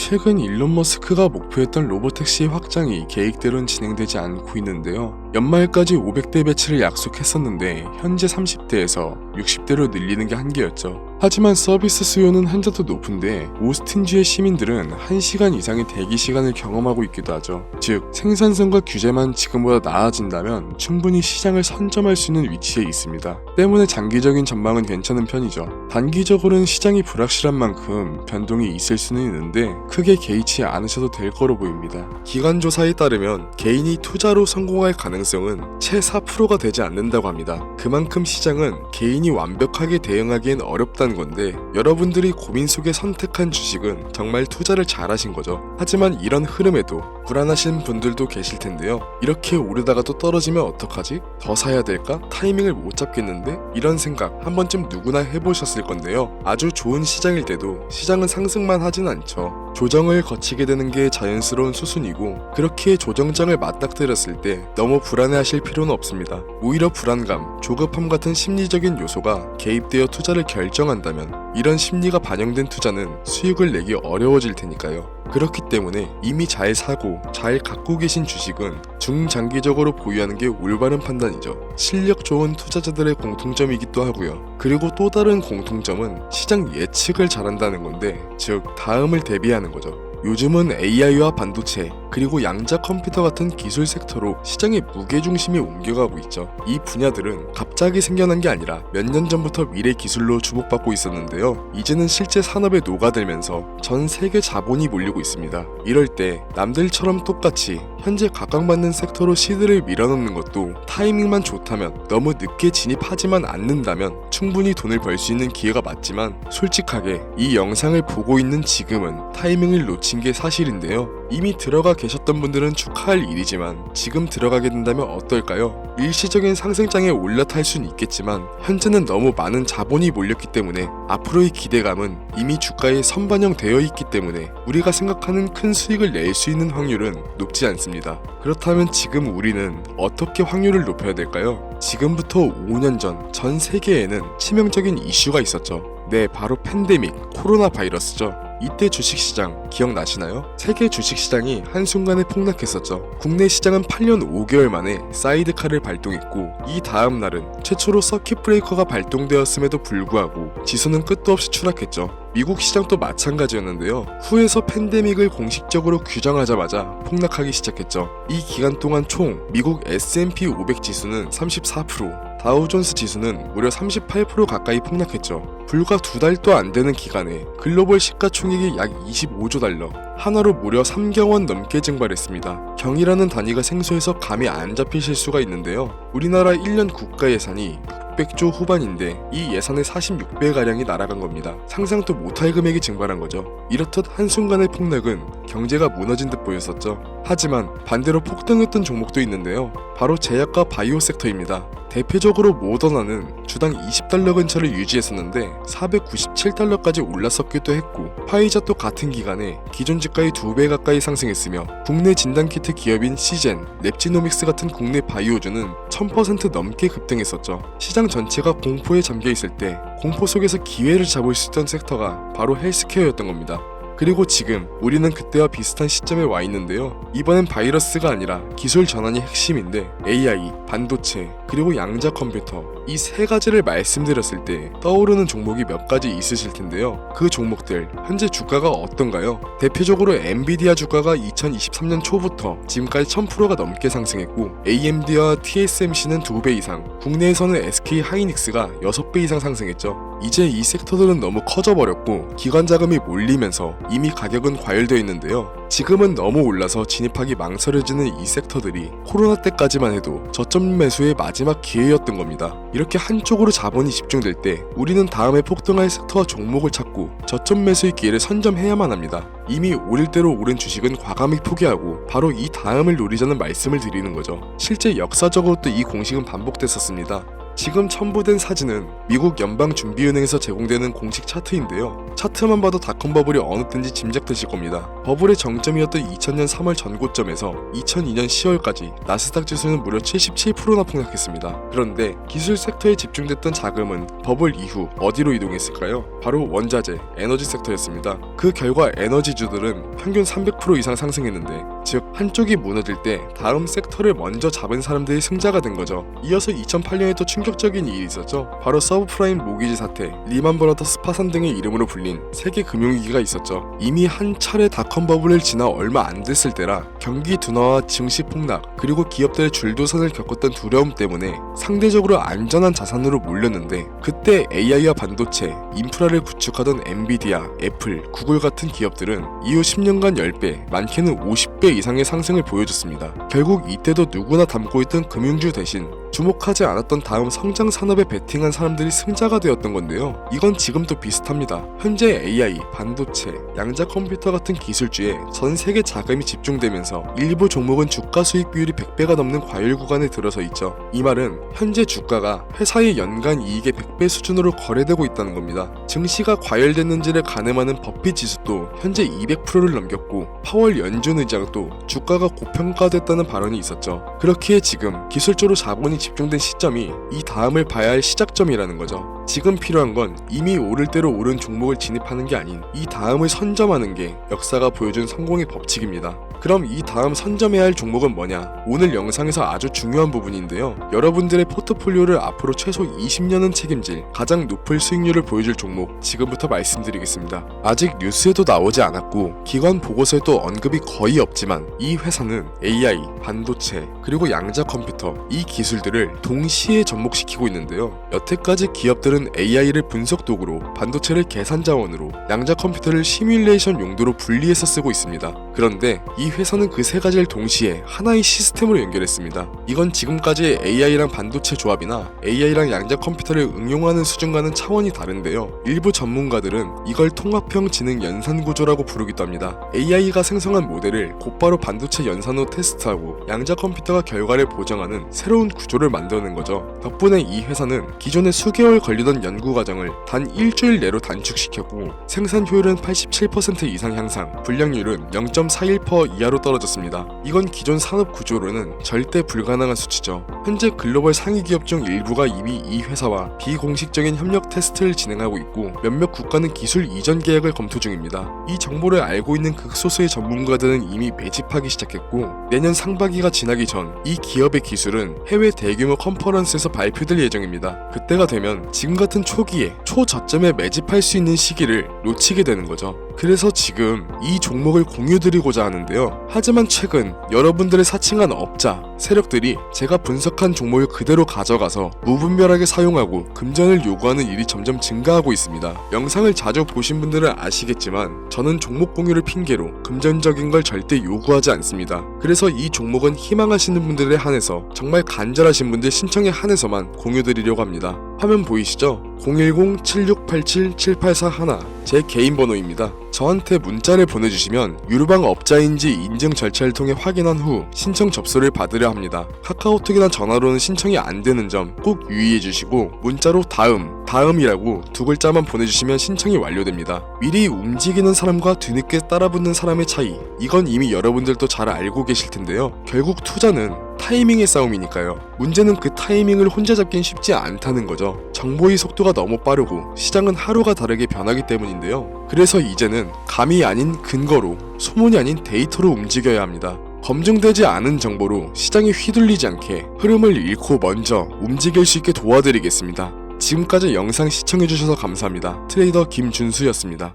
최근 일론 머스크가 목표했던 로보택시의 확장이 계획대로는 진행되지 않고 있는데요. 연말까지 500대 배치를 약속했었는데 현재 30대에서 60대로 늘리는 게 한계였죠. 하지만 서비스 수요는 한자도 높은데 오스틴주의 시민들은 1시간 이상의 대기 시간을 경험하고 있기도 하죠. 즉 생산성과 규제만 지금보다 나아진다면 충분히 시장을 선점할 수 있는 위치에 있습니다. 때문에 장기적인 전망은 괜찮은 편이죠. 단기적으로는 시장이 불확실한 만큼 변동이 있을 수는 있는데 크게 개의치 않으셔도 될 거로 보입니다. 기관 조사에 따르면 개인이 투자로 성공할 가능성은 채 4%가 되지 않는다고 합니다. 그만큼 시장은 개인이 완벽하게 대응하기엔 어렵다는 건데 여러분들이 고민 속에 선택한 주식은 정말 투자를 잘하신 거죠. 하지만 이런 흐름에도 불안하신 분들도 계실 텐데요. 이렇게 오르다가 또 떨어지면 어떡하지? 더 사야 될까? 타이밍을 못 잡겠는데? 이런 생각 한 번쯤 누구나 해보셨을 건데요. 아주 좋은 시장일 때도 시장은 상승만 하진 않죠. 조정을 거치게 되는 게 자연스러운 수순이고 그렇게 조정장을 맞닥뜨렸을 때 너무 불안해하실 필요는 없습니다. 오히려 불안감, 조급함 같은 심리적인 요소가 개입되어 투자를 결정한다면 이런 심리가 반영된 투자는 수익을 내기 어려워질 테니까요. 그렇기 때문에 이미 잘 사고 잘 갖고 계신 주식은 중장기적으로 보유하는 게 올바른 판단이죠. 실력 좋은 투자자들의 공통점이기도 하고요. 그리고 또 다른 공통점은 시장 예측을 잘한다는 건데 즉 다음을 대비하는 거죠. 요즘은 AI와 반도체 그리고 양자 컴퓨터 같은 기술 섹터로 시장의 무게중심이 옮겨가고 있죠. 이 분야들은 갑자기 생겨난 게 아니라 몇 년 전부터 미래 기술로 주목받고 있었는데요. 이제는 실제 산업에 녹아들면서 전 세계 자본이 몰리고 있습니다. 이럴 때 남들처럼 똑같이 현재 각광받는 섹터로 시드를 밀어넣는 것도 타이밍만 좋다면 너무 늦게 진입하지만 않는다면 충분히 돈을 벌 수 있는 기회가 맞지만 솔직하게 이 영상을 보고 있는 지금은 타이밍을 놓친 게 사실인데요. 이미 들어가 계셨던 분들은 축하할 일이지만 지금 들어가게 된다면 어떨까요? 일시적인 상승장에 올라탈 수는 있겠지만 현재는 너무 많은 자본이 몰렸기 때문에 앞으로의 기대감은 이미 주가에 선반영되어 있기 때문에 우리가 생각하는 큰 수익을 낼 수 있는 확률은 높지 않습니다. 그렇다면 지금 우리는 어떻게 확률을 높여야 될까요? 지금부터 5년 전 세계에는 치명적인 이슈가 있었죠. 네, 바로 팬데믹, 코로나 바이러스죠. 이때 주식시장 기억나시나요? 세계 주식시장이 한순간에 폭락했었죠. 국내 시장은 8년 5개월 만에 사이드카를 발동했고 이 다음 날은 최초로 서킷 브레이커가 발동되었음에도 불구하고 지수는 끝도 없이 추락했죠. 미국 시장도 마찬가지였는데요. 후에서 팬데믹을 공식적으로 규정하자마자 폭락하기 시작했죠. 이 기간 동안 총 미국 S&P 500 지수는 34%, 다우존스 지수는 무려 38% 가까이 폭락했죠. 불과 2달도 안 되는 기간에 글로벌 시가총액이 약 25조 달러, 하나로 무려 3경원 넘게 증발했습니다. 경이라는 단위가 생소해서 감이 안 잡히실 수가 있는데요. 우리나라 1년 국가 예산이 600조 후반인데 이 예산의 46배가량이 날아간 겁니다. 상상도 못할 금액이 증발한 거죠. 이렇듯 한순간의 폭락은 경제가 무너진 듯 보였었죠. 하지만 반대로 폭등했던 종목도 있는데요. 바로 제약과 바이오 섹터입니다. 대표적으로 모더나는 주당 20달러 근처를 유지했었는데 497달러까지 올랐었기도 했고 파이자도 같은 기간에 기존 주가의 2배 가까이 상승했으며 국내 진단키트 기업인 시젠, 랩지노믹스 같은 국내 바이오주는 1000% 넘게 급등했었죠. 시장 전체가 공포에 잠겨있을 때 공포 속에서 기회를 잡을 수 있던 섹터가 바로 헬스케어였던 겁니다. 그리고 지금 우리는 그때와 비슷한 시점에 와 있는데요. 이번엔 바이러스가 아니라 기술 전환이 핵심인데 AI, 반도체, 그리고 양자 컴퓨터 이 세 가지를 말씀드렸을 때 떠오르는 종목이 몇 가지 있으실 텐데요. 그 종목들 현재 주가가 어떤가요? 대표적으로 엔비디아 주가가 2023년 초부터 지금까지 1000%가 넘게 상승했고 AMD와 TSMC는 2배 이상, 국내에서는 SK 하이닉스가 6배 이상 상승했죠. 이제 이 섹터들은 너무 커져버렸고 기관 자금이 몰리면서 이미 가격은 과열되어 있는데요. 지금은 너무 올라서 진입하기 망설여지는 이 섹터들이 코로나 때까지만 해도 저점 매수의 마지막 기회였던 겁니다. 이렇게 한쪽으로 자본이 집중될 때 우리는 다음에 폭등할 sek터와 종목을 찾고 저점 매수의 기회를 선점해야만 합니다. 이미 오를 대로 오른 주식은 과감히 포기하고 바로 이 다음을 노리자는 말씀을 드리는 거죠. 실제 역사적으로 또 이 공식은 반복됐었습니다. 지금 첨부된 사진은 미국 연방준비은행에서 제공되는 공식 차트인데요. 차트만 봐도 닷컴 버블이 어느 때인지 짐작되실 겁니다. 버블의 정점이었던 2000년 3월 전고점에서 2002년 10월까지 나스닥 지수는 무려 77%나 폭락했습니다. 그런데 기술 섹터에 집중됐던 자금은 버블 이후 어디로 이동했을까요? 바로 원자재, 에너지 섹터였습니다. 그 결과 에너지주들은 평균 300% 이상 상승했는데, 즉 한쪽이 무너질 때 다음 섹터를 먼저 잡은 사람들이 승자가 된 거죠. 이어서 2008년에 또 충격적인 일이 있었죠. 바로 서브프라임 모기지 사태, 리만 브라더스 파산 등의 이름으로 불린 세계 금융위기가 있었죠. 이미 한 차례 닷컴 버블을 지나 얼마 안 됐을 때라 경기 둔화와 증시 폭락, 그리고 기업들의 줄도산을 겪었던 두려움 때문에 상대적으로 안전한 자산으로 몰렸는데, 그때 AI와 반도체, 인프라를 구축하던 엔비디아, 애플, 구글 같은 기업들은 이후 10년간 10배, 많게는 50배 이상의 상승을 보여줬습니다. 결국 이때도 누구나 담고 있던 금융주 대신 주목하지 않았던 다음 성장 산업에 베팅한 사람들이 승자가 되었던 건데요. 이건 지금도 비슷합니다. 현재 AI, 반도체, 양자 컴퓨터 같은 기술주에 전 세계 자금이 집중되면서 일부 종목은 주가 수익 비율이 100배가 넘는 과열 구간에 들어서 있죠. 이 말은 현재 주가가 회사의 연간 이익의 100배 수준으로 거래되고 있다는 겁니다. 증시가 과열됐는지를 가늠하는 버핏 지수도 현재 200%를 넘겼고, 파월 연준 의장도 주가가 고평가됐다는 발언이 있었죠. 그렇기에 지금 기술적으로 자본이 집중된 시점이 이 다음을 봐야 할 시작점이라는 거죠. 지금 필요한 건 이미 오를 대로 오른 종목을 진입하는 게 아닌 이 다음을 선점하는 게 역사가 보여준 성공의 법칙입니다. 그럼 이 다음 선점해야 할 종목은 뭐냐? 오늘 영상에서 아주 중요한 부분인데요. 여러분들의 포트폴리오를 앞으로 최소 20년은 책임질 가장 높은 수익률을 보여줄 종목, 지금부터 말씀드리겠습니다. 아직 뉴스에도 나오지 않았고 기관 보고서에도 언급이 거의 없지만, 이 회사는 AI, 반도체, 그리고 양자 컴퓨터, 이 기술들을 동시에 접목시키고 있는데요. 여태까지 기업들은 AI를 분석 도구로, 반도체를 계산 자원으로, 양자 컴퓨터를 시뮬레이션 용도로 분리해서 쓰고 있습니다. 그런데 이 회사는 그 세 가지를 동시에 하나의 시스템으로 연결했습니다. 이건 지금까지의 AI랑 반도체 조합이나 AI랑 양자 컴퓨터를 응용하는 수준과는 차원이 다른데요. 일부 전문가들은 이걸 통합형 지능 연산 구조라고 부르기도 합니다. AI가 생성한 모델을 곧바로 반도체 연산 후 테스트하고, 양자 컴퓨터가 결과를 보정하는 새로운 구조를 만드는 거죠. 덕분에 이 회사는 기존에 수개월 걸리던 연구 과정을 단 일주일 내로 단축시켰고, 생산 효율은 87% 이상 향상, 불량률은 0.41% 이하로 떨어졌습니다. 이건 기존 산업 구조로는 절대 불가능한 수치죠. 현재 글로벌 상위 기업 중 일부가 이미 이 회사와 비공식적인 협력 테스트를 진행하고 있고, 몇몇 국가는 기술 이전 계약을 검토 중입니다. 이 정보를 알고 있는 극소수의 전문가들은 이미 매집하기 시작했고, 내년 상반기가 지나기 전 이 기업의 기술은 해외 대규모 컨퍼런스에서 발표될 예정입니다. 그때가 되면 지금 같은 초기에 초저점에 매집할 수 있는 시기를 놓치게 되는 거죠. 그래서 지금 이 종목을 공유드리고자 하는데요. 하지만 최근 여러분들의 사칭한 업자, 세력들이 제가 분석한 종목을 그대로 가져가서 무분별하게 사용하고 금전을 요구하는 일이 점점 증가하고 있습니다. 영상을 자주 보신 분들은 아시겠지만 저는 종목 공유를 핑계로 금전적인 걸 절대 요구하지 않습니다. 그래서 이 종목은 희망하시는 분들에 한해서, 정말 간절하신 분들 신청에 한해서만 공유드리려고 합니다. 화면 보이시죠? 010-7687-7841 제 개인 번호입니다. 저한테 문자를 보내주시면 유루방 업자인지 인증 절차를 통해 확인한 후 신청 접수를 받으려 합니다. 카카오톡이나 전화로는 신청이 안 되는 점 꼭 유의해주시고, 문자로 다음이라고 두 글자만 보내주시면 신청이 완료됩니다. 미리 움직이는 사람과 뒤늦게 따라붙는 사람의 차이, 이건 이미 여러분들도 잘 알고 계실 텐데요. 결국 투자는 타이밍의 싸움이니까요. 문제는 그 타이밍을 혼자 잡긴 쉽지 않다는 거죠. 정보의 속도가 너무 빠르고 시장은 하루가 다르게 변하기 때문인데요. 그래서 이제는 감이 아닌 근거로, 소문이 아닌 데이터로 움직여야 합니다. 검증되지 않은 정보로 시장이 휘둘리지 않게 흐름을 잃고 먼저 움직일 수 있게 도와드리겠습니다. 지금까지 영상 시청해주셔서 감사합니다. 트레이더 김준수였습니다.